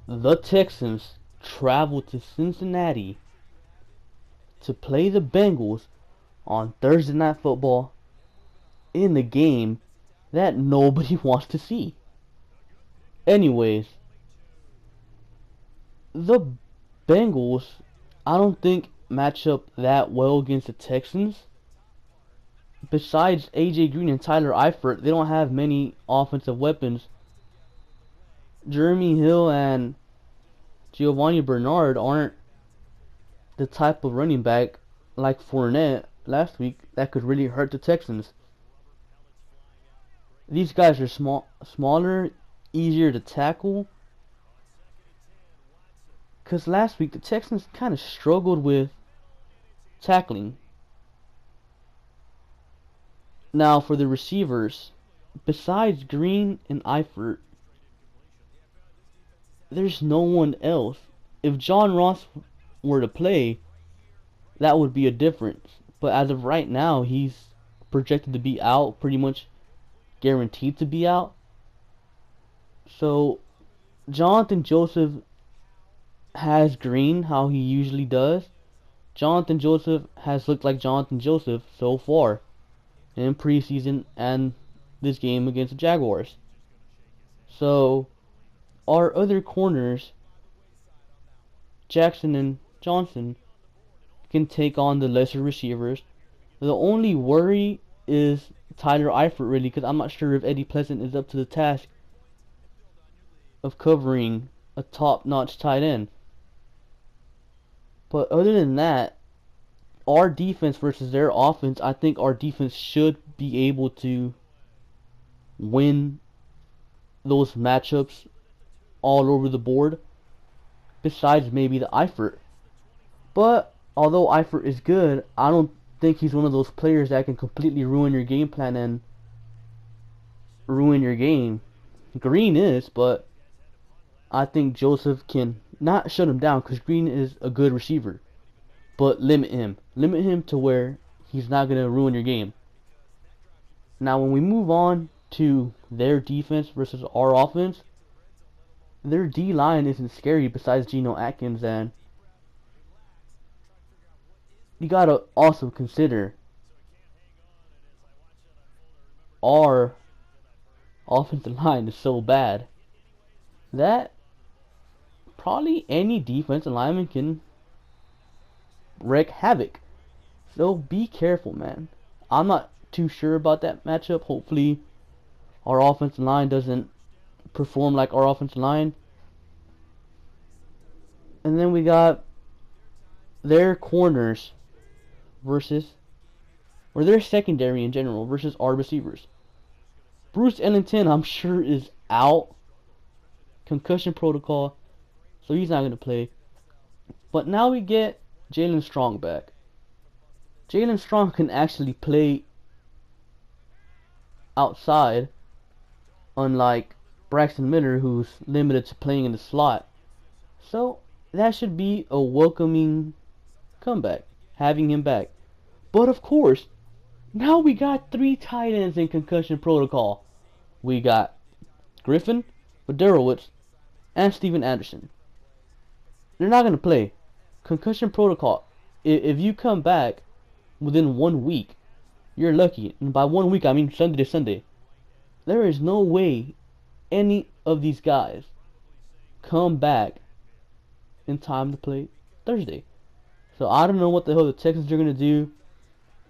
the Texans travel to Cincinnati to play the Bengals on Thursday Night Football in the game that nobody wants to see. Anyways, the Bengals, I don't think match up that well against the Texans. Besides AJ Green and Tyler Eifert, they don't have many offensive weapons. Jeremy Hill and Giovanni Bernard aren't the type of running back like Fournette last week that could really hurt the Texans. These guys are smaller, easier to tackle. Because last week the Texans kind of struggled with tackling. Now for the receivers, besides Green and Eifert, there's no one else. If John Ross were to play, that would be a difference. But as of right now, he's projected to be out, pretty much guaranteed to be out. So Jonathan Joseph has Green how he usually does. Jonathan Joseph has looked like Jonathan Joseph so far in preseason and this game against the Jaguars. So our other corners, Jackson and Johnson, can take on the lesser receivers. The only worry is Tyler Eifert, really, because I'm not sure if Eddie Pleasant is up to the task of covering a top-notch tight end. But other than that, our defense versus their offense, I think our defense should be able to win those matchups all over the board, besides maybe the Eifert. But although Eifert is good, I don't think he's one of those players that can completely ruin your game plan and ruin your game. Green is, but I think Joseph can not shut him down because Green is a good receiver, but limit him. Limit him to where he's not going to ruin your game. Now when we move on to their defense versus our offense, their D-line isn't scary besides Geno Atkins, and you gotta also consider our offensive line is so bad that probably any defensive lineman can wreak havoc. So be careful, man. I'm not too sure about that matchup. Hopefully our offensive line doesn't perform like our offensive line. And then we got their corners versus, or their secondary in general versus our receivers. Bruce Ellington, I'm sure, is out. Concussion protocol, so he's not going to play. But now we get Jalen Strong back. Jalen Strong can actually play outside, unlike Braxton Miller, who's limited to playing in the slot. So that should be a welcoming comeback, having him back. But of course, now we got 3 tight ends in concussion protocol. We got Griffin, Fiedorowicz, and Steven Anderson. They're not going to play. Concussion protocol. If you come back within 1 week, you're lucky. And by 1 week, I mean Sunday to Sunday. There is no way any of these guys come back in time to play Thursday. So I don't know what the hell the Texans are going to do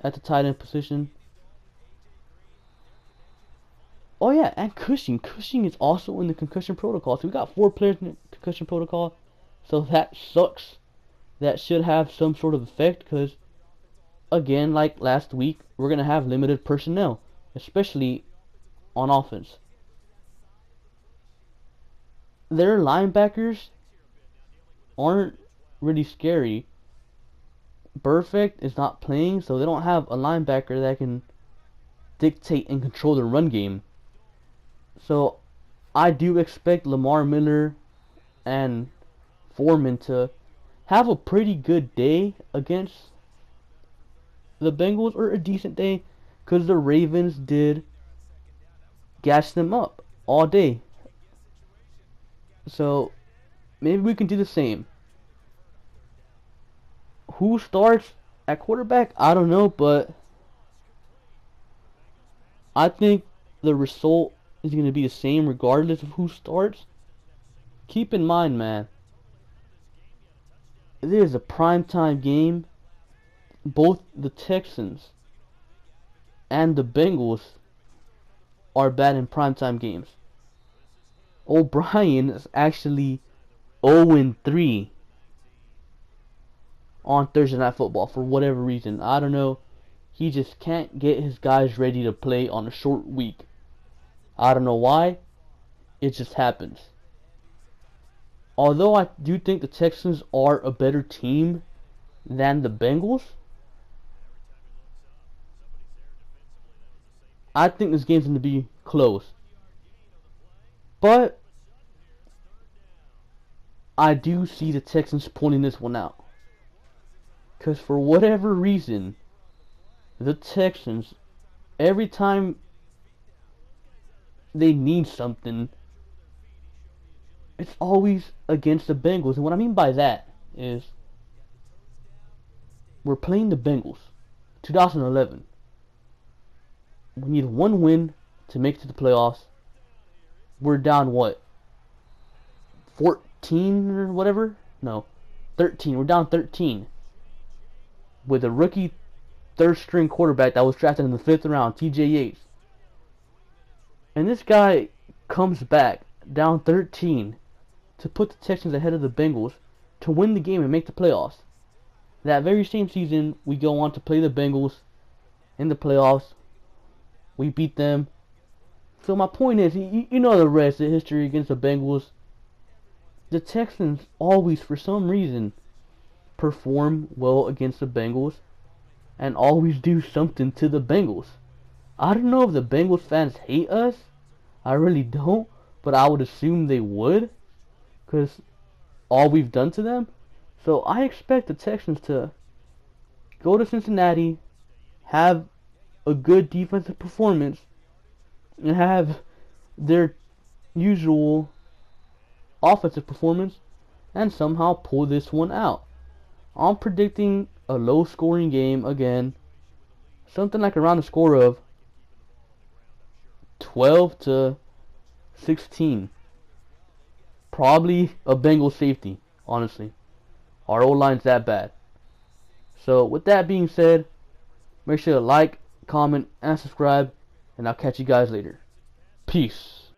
at the tight end position. Oh yeah, and Cushing. Cushing is also in the concussion protocol. So we got 4 players in the concussion protocol. So that sucks. That should have some sort of effect because, again, like last week, we're going to have limited personnel, especially on offense. Their linebackers aren't really scary. Perfect is not playing, so they don't have a linebacker that can dictate and control the run game. So I do expect Lamar Miller and Foreman to have a pretty good day against the Bengals, or a decent day, because the Ravens did gash them up all day. So maybe we can do the same. Who starts at quarterback? I don't know, but I think the result is going to be the same regardless of who starts. Keep in mind, man, it is a primetime game. Both the Texans and the Bengals are bad in primetime games. O'Brien is actually 0-3 on Thursday Night Football for whatever reason. I don't know. He just can't get his guys ready to play on a short week. I don't know why. It just happens. Although I do think the Texans are a better team than the Bengals, I think this game's going to be close. But I do see the Texans pulling this one out. Because for whatever reason, the Texans, every time they need something, it's always against the Bengals. And what I mean by that is, we're playing the Bengals, 2011. We need one win to make it to the playoffs. We're down what? 14 or whatever? No, 13. We're down 13. With a rookie third string quarterback that was drafted in the 5th round, TJ Yates. And this guy comes back down 13 to put the Texans ahead of the Bengals to win the game and make the playoffs. That very same season, we go on to play the Bengals in the playoffs. We beat them. So my point is, you know the rest, the history against the Bengals. The Texans always, for some reason, perform well against the Bengals and always do something to the Bengals. I don't know if the Bengals fans hate us. I really don't, but I would assume they would, because all we've done to them. So I expect the Texans to go to Cincinnati, have a good defensive performance, and have their usual offensive performance, and somehow pull this one out. I'm predicting a low-scoring game again, something like around the score of 12-16. Probably a Bengal safety, honestly. Our O-line's that bad. So with that being said, make sure to like, comment, and subscribe, and I'll catch you guys later. Peace.